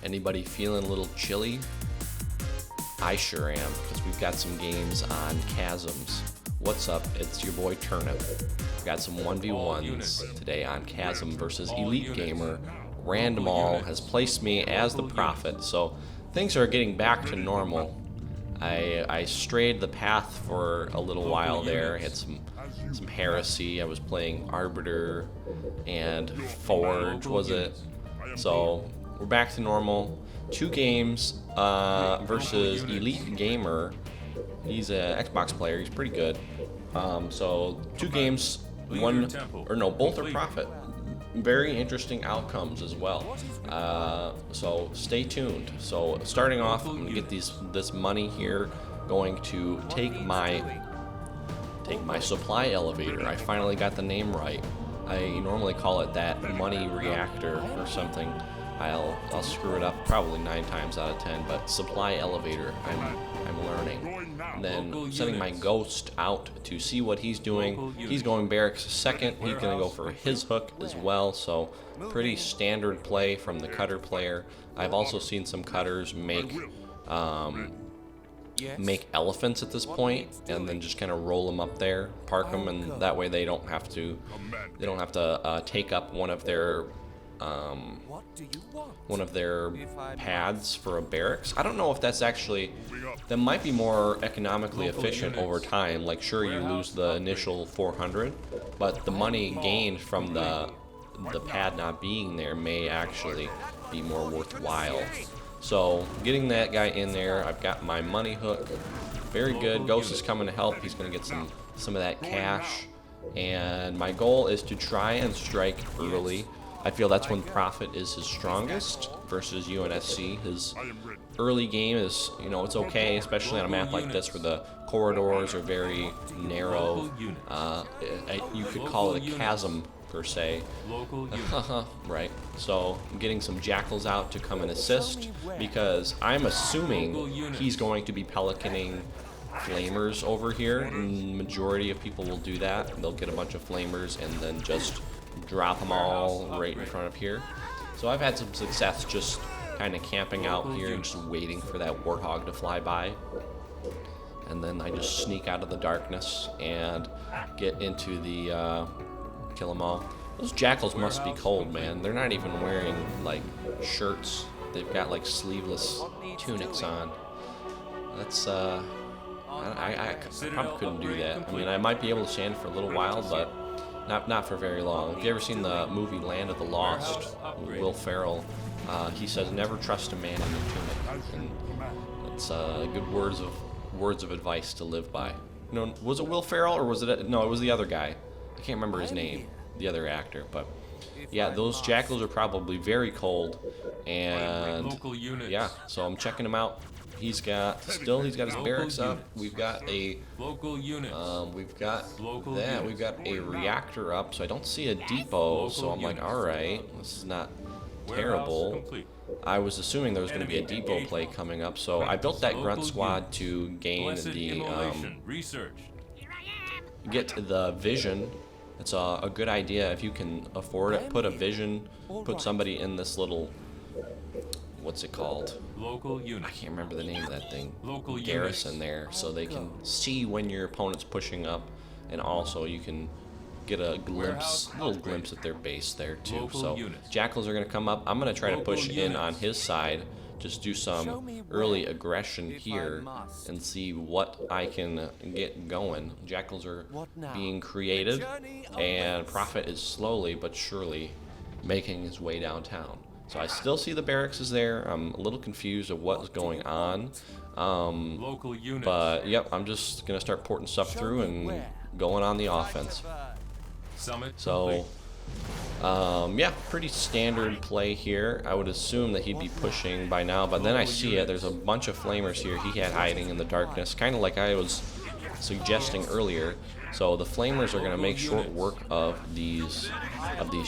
Anybody feeling a little chilly? I sure am, because we've got some games on chasms. What's up? It's your boy Turnip. We've got some 1v1s today on Chasm versus Elite Gamer. Random All has placed me as the prophet, so things are getting back to normal. I strayed the path for a little while there. I had some heresy. I was playing Arbiter and Forge, was it? So we're back to normal. 2 games versus Elite Gamer. He's an Xbox player. He's pretty good. So 2 games, both are profit. Very interesting outcomes as well. So stay tuned. So starting off, I'm gonna get this money here. Going to take my supply elevator. I finally got the name right. I normally call it that money reactor or something. I'll screw it up probably 9 times out of 10, but supply elevator, I'm learning. And then sending my ghost out to see what he's doing. He's going barracks second. He's gonna go for his hook as well. So pretty standard play from the cutter player. I've also seen some cutters make elephants at this point, and then just kind of roll them up there, park them, and that way they don't have to take up one of their pads for a barracks. I don't know if that might be more economically efficient over time. Like, sure, you lose the initial 400, but the money gained from the pad not being there may actually be more worthwhile. So getting that guy in there, I've got my money hook. Very good. Ghost is coming to help. He's going to get some of that cash, and my goal is to try and strike early. I feel that's when Prophet is his strongest versus UNSC. His early game is, it's okay, especially on a map like this where the corridors are very narrow. You could call it a chasm, per se. Right. So I'm getting some jackals out to come and assist, because I'm assuming he's going to be pelicaning flamers over here. And majority of people will do that. They'll get a bunch of flamers and then just drop them all right in front of here. So I've had some success just kind of camping out here and just waiting for that warthog to fly by, and then I just sneak out of the darkness and get into the kill them all. Those jackals must be cold, man. They're not even wearing like shirts. They've got like sleeveless tunics on. That's I probably couldn't do that. I mean, I might be able to stand for a little while, but not for very long. Have you ever seen the movie Land of the Lost? Will Ferrell, he says, "Never trust a man in a tunic," and that's good words of advice to live by. No, was it Will Ferrell or was it? No, it was the other guy. I can't remember his name, the other actor, but yeah, those jackals are probably very cold, and yeah, so I'm checking him out. He's got his barracks up. We've got a reactor up, so I don't see a depot. So I'm like, all right, this is not terrible. I was assuming there was going to be a depot play coming up, so I built that grunt squad to gain get the vision. It's a good idea if you can afford it. Put a vision, put somebody in this little, what's it called? I can't remember the name of that thing. Garrison there, so they can see when your opponent's pushing up, and also you can get a little glimpse at their base there too. So jackals are going to come up. I'm going to try to push in on his side, just do some early aggression here and see what I can get going. Jackals are being created, and Prophet is slowly but surely making his way downtown. So I still see the barracks is there. I'm a little confused of what's going on. But yep, I'm just gonna start porting stuff through and going on the offense. So yeah, pretty standard play here. I would assume that he'd be pushing by now, but then I see it. There's a bunch of flamers here he had hiding in the darkness, kind of like I was suggesting earlier. So the flamers are gonna make short work of these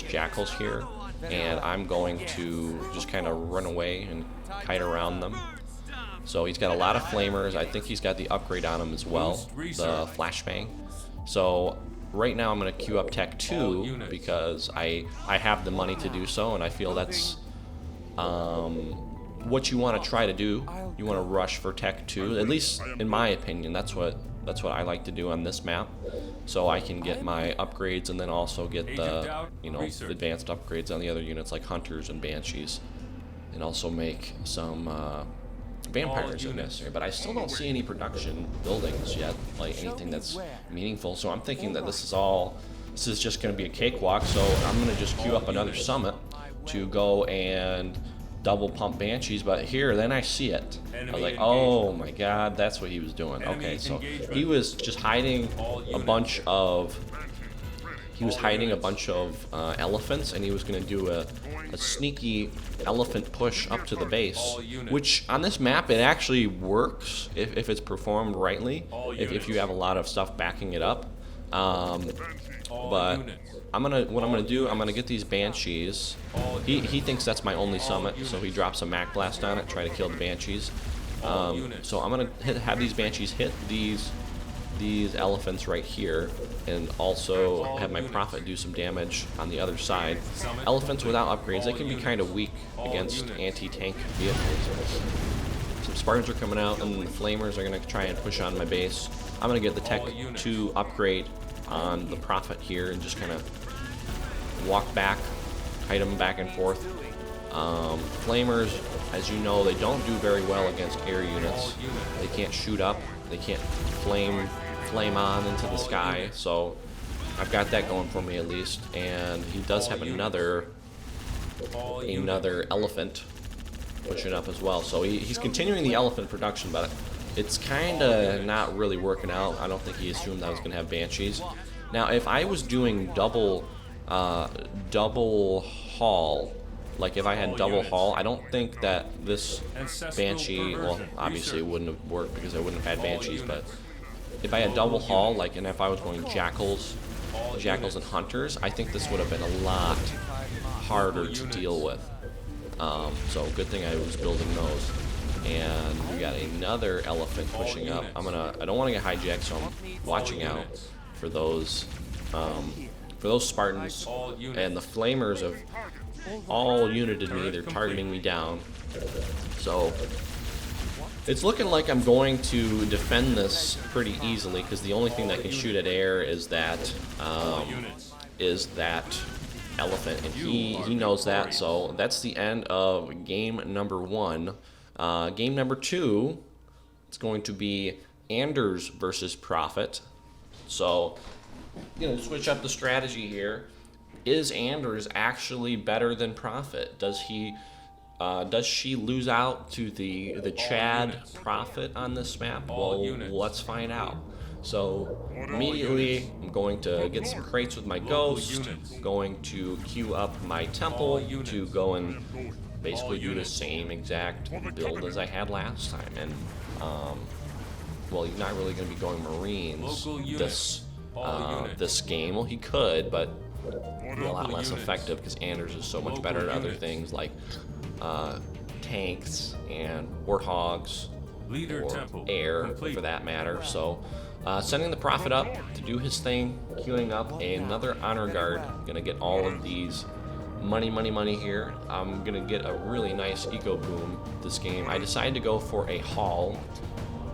jackals here, and I'm going to just kind of run away and kite around them. So he's got a lot of flamers. I think he's got the upgrade on him as well, the flashbang. So right now I'm going to queue up Tech 2 because I have the money to do so, and I feel that's what you want to try to do. You want to rush for Tech 2, at least in my opinion. That's what I like to do on this map, so I can get my upgrades and then also get the, you know, advanced upgrades on the other units like Hunters and Banshees, and also make some vampires if necessary. But I still don't see any production buildings yet, like anything that's meaningful. So I'm thinking that this is just going to be a cakewalk. So I'm going to just queue up another summit to go and double pump Banshees. But here, then I see it. I was like, oh my god, that's what he was doing. Okay, so he was just hiding a bunch of elephants, and he was going to do a sneaky elephant push up to the base, which on this map it actually works if it's performed rightly, if you have a lot of stuff backing it up. But what I'm gonna get these Banshees. He thinks that's my only summit, so he drops a Mac Blast on it, try to kill the Banshees. So I'm gonna have these Banshees hit these elephants right here, and also have my Prophet do some damage on the other side. Elephants without upgrades, they can be kind of weak against anti-tank vehicles. Some Spartans are coming out, and the Flamers are going to try and push on my base. I'm going to get the Tech 2 upgrade on the Prophet here and just kind of walk back, hide them back and forth. Flamers, as you know, they don't do very well against air units. They can't shoot up, they can't flame on into the sky, so I've got that going for me at least. And he does have another elephant pushing up as well, so he's continuing the elephant production, but it's kind of not really working out. I don't think he assumed I was going to have Banshees. Now, if I was doing double haul, like if I had double haul, I don't think that this Banshee, well, obviously it wouldn't have worked because I wouldn't have had Banshees, but if I had double haul, like, and if I was going Jackals and Hunters, I think this would have been a lot harder to deal with. So good thing I was building those. And we got another elephant pushing up. I don't want to get hijacked, so I'm watching out for those Spartans. And the Flamers have all united me. They're targeting me down. So it's looking like I'm going to defend this pretty easily, because the only thing that can shoot at air is that elephant, and he knows that. So that's the end of game number 1. Game number 2, it's going to be Anders versus Prophet. So, switch up the strategy here. Is Anders actually better than Prophet? Does she lose out to the Chad Prophet on this map? Well, let's find out. So immediately I'm going to get some crates with my Ghost, going to queue up my Temple to go and basically do the same exact build as I had last time. And well, he's not really going to be going Marines this game. Well, he could, but be a lot less effective because Anders is so much better at other things like tanks and warthogs, or air for that matter. So sending the Prophet up to do his thing, queuing up another honor guard. Gonna get all of these money here. I'm gonna get a really nice eco boom this game. I decided to go for a haul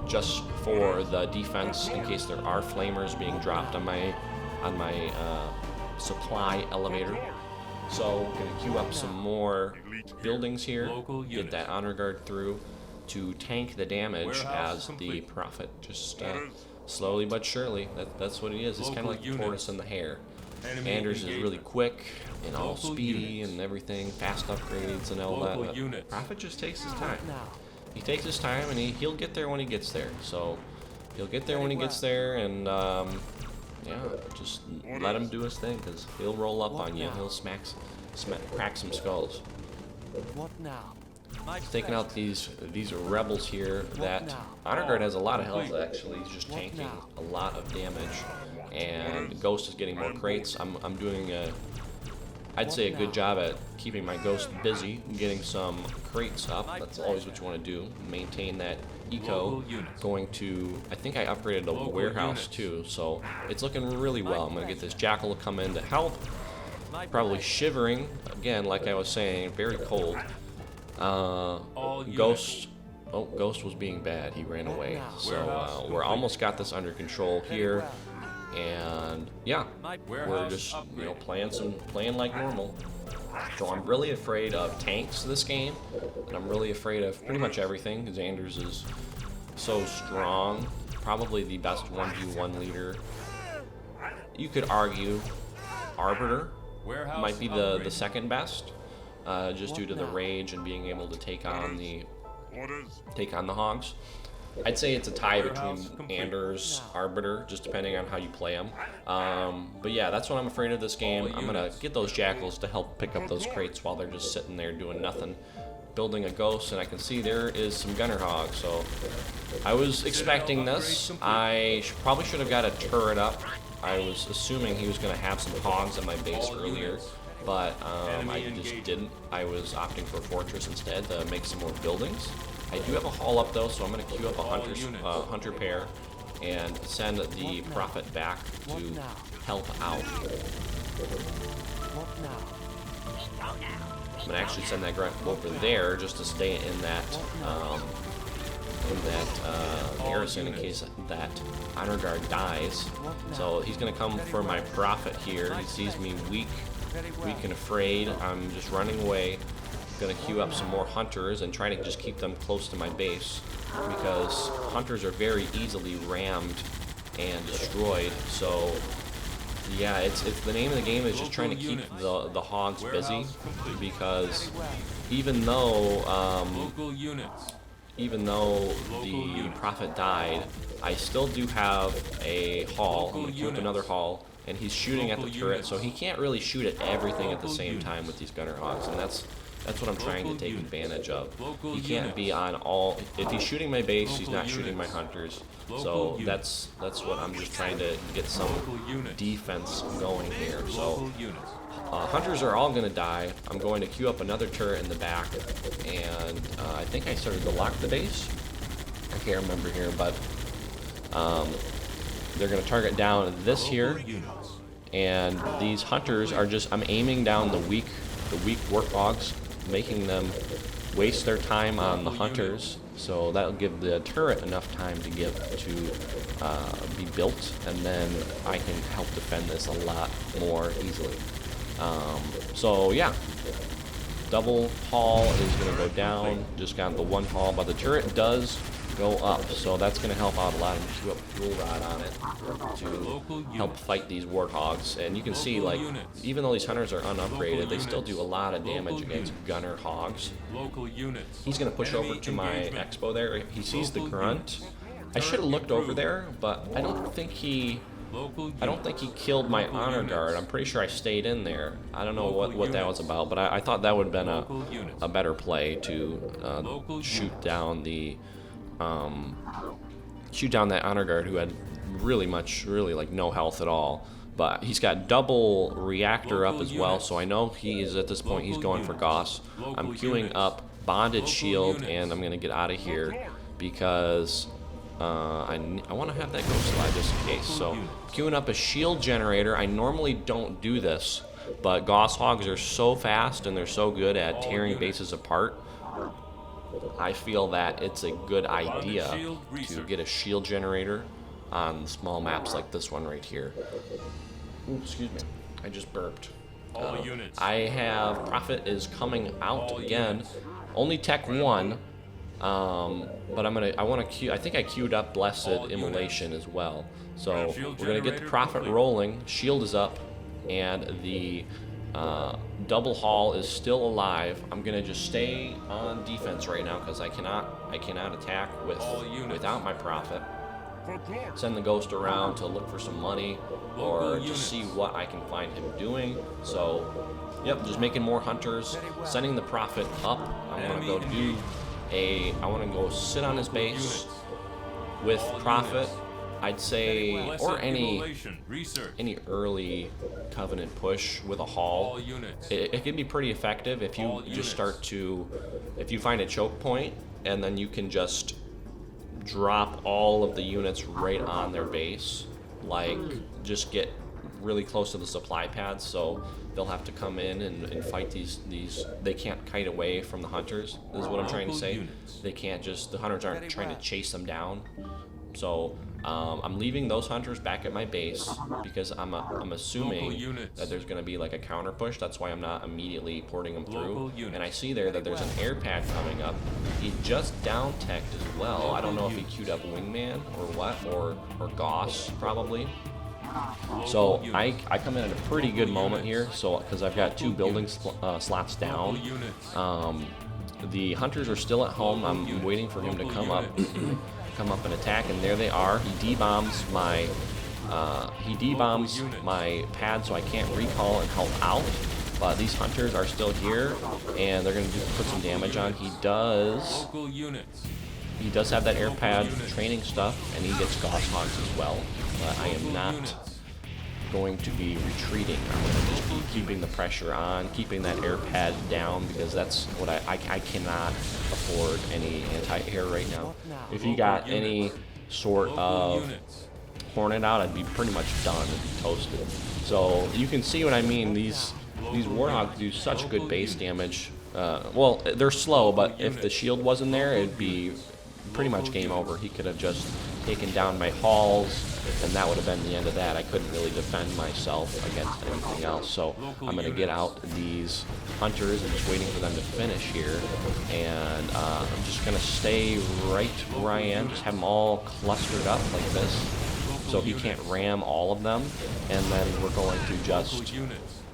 just for the defense in case there are Flamers being dropped on my supply elevator. So gonna queue up some more buildings here, get that honor guard through to tank the damage as the Prophet just slowly but surely. That's what he is. It's kind of like the tortoise and the hare. Anders is really quick and all speedy and everything, fast upgrades and all that. But Prophet just takes his time. He takes his time, and he'll get there when he gets there. So he'll get there when he gets there, and yeah, just let him do his thing, because he'll roll up on you. He'll crack some skulls. What now? He's taking out these rebels here. That honor guard has a lot of health actually. He's just tanking a lot of damage, and Ghost is getting more crates. I'm doing I'd say a good job at keeping my Ghost busy, getting some crates up. That's always what you want to do. Maintain that eco. Going to, I think I upgraded a warehouse too, so it's looking really well. I'm gonna get this Jackal to come in to help. Probably shivering again, like I was saying, very cold. Ghost. Oh, Ghost was being bad. He ran away. So we're almost got this under control here, and yeah, we're just playing like normal. So I'm really afraid of tanks this game, and I'm really afraid of pretty much everything. Xander's is so strong, probably the best 1v1 leader. You could argue Arbiter might be the second best, just due to the rage and being able to take on the hogs. I'd say it's a tie between Anders, Arbiter, just depending on how you play them. But yeah, that's what I'm afraid of this game. I'm gonna get those jackals to help pick up those crates while they're just sitting there doing nothing. Building a ghost, and I can see there is some gunner hogs, so I was expecting this. I probably should have got a turret up. I was assuming he was gonna have some hogs at my base earlier, but I just didn't. I was opting for Fortress instead to make some more buildings. I do have a haul up though, so I'm going to queue up a hunter pair and send the Prophet back to help out. I'm going to actually send that grunt over there just to stay in that garrison in case that honor guard dies. So he's going to come for my Prophet here. He sees me weak and afraid. I'm just running away. Gonna queue up some more hunters and try to just keep them close to my base, because hunters are very easily rammed and destroyed. So yeah, it's the name of the game is just trying to keep the hogs busy, because even though the Prophet died, I still do have a haul. I'm gonna queue up another haul, and he's shooting at the turret, so he can't really shoot at everything at the same time with these gunner hogs, and that's what I'm trying to take advantage of. He can't be on all. If he's shooting my base, he's not shooting my hunters. So that's what I'm just trying to get some defense going here. So hunters are all gonna die. I'm going to queue up another turret in the back, and I think I started to lock the base. I can't remember here, but they're gonna target down this here, and these hunters are just. I'm aiming down the weak warthogs, making them waste their time on the hunters, so that'll give the turret enough time to be built, and then I can help defend this a lot more easily. So yeah, double haul is going to go down. Just got the one haul, but the turret does go up, so that's going to help out a lot. And queue up fuel rod on it to help fight these warthogs. And you can see, like, even though these hunters are unupgraded, they still do a lot of damage against gunner hogs. He's going to push over to my expo there. He sees the grunt. I should have looked over there, but I don't think he killed my honor guard. I'm pretty sure I stayed in there. I don't know what that was about, but I thought that would have been a better play to shoot down that honor guard who had really like no health at all. But he's got double reactor up as well, so I know he's at this point he's going for Goss. I'm queuing up bonded shield, and I'm gonna get out of here because I want to have that ghost slide just in case. So queuing up a shield generator. I normally don't do this, but Goss hogs are so fast and they're so good at tearing bases apart. I feel that it's a good idea to get a shield generator on small maps like this one right here. Ooh, excuse me, I just burped. I have Prophet is coming out again. Only Tech 1. But I want to queue. I think I queued up Blessed Immolation as well. So we're gonna get the Prophet rolling. Shield is up, and the double haul is still alive. I'm gonna just stay on defense right now because I cannot attack without my Prophet. Send the ghost around to look for some money or just see what I can find him doing. So, yep, just making more hunters, sending the Prophet up. I want to go sit on his base with Prophet. I'd say, or any early Covenant push with a haul. It can be pretty effective if you just if you find a choke point and then you can just drop all of the units right on their base. Like, just get really close to the supply pads, so they'll have to come in and fight these. They can't kite away from the hunters, is what I'm trying to say. They can't just, the hunters aren't trying to chase them down. So I'm leaving those hunters back at my base because I'm assuming that there's going to be like a counter push. That's why I'm not immediately porting them through. And I see there that there's an air pad coming up. He just down teched as well. I don't know if he queued up Wingman or what, or Goss probably. So I come in at a pretty good moment here, so because I've got 2 building slots down. The hunters are still at home. I'm waiting for him to come up and attack, and there they are. He debombs my pad, so I can't recall and help out. But these hunters are still here, and they're going to put some damage on. He does have that air pad training stuff, and he gets Goss Hogs as well. But I am not going to be retreating. I'm going to just be keeping the pressure on, keeping that air pad down, because that's what I cannot afford any anti-air right now. If he got any sort of Hornet out, I'd be pretty much done and be toasted. So you can see what I mean. These Warthogs do such good base damage. Well, they're slow, but if the shield wasn't there, it'd be pretty much game over. He could have just taken down my halls, and that would have been the end of that. I couldn't really defend myself against anything else. So I'm going to get out these hunters and just waiting for them to finish here. And I'm just going to stay right where I am, just have them all clustered up like this, so he can't ram all of them. And then we're going to just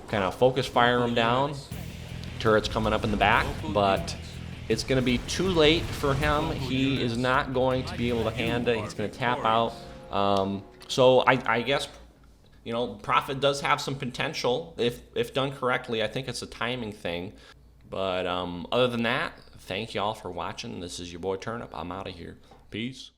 kind of focus fire them down. Turret's coming up in the back, but it's going to be too late for him. He is not going to be able to hand it. He's going to tap out. So I guess, you know, Prophet does have some potential if done correctly. I think it's a timing thing. But other than that, thank y'all for watching. This is your boy Turnip. I'm out of here. Peace.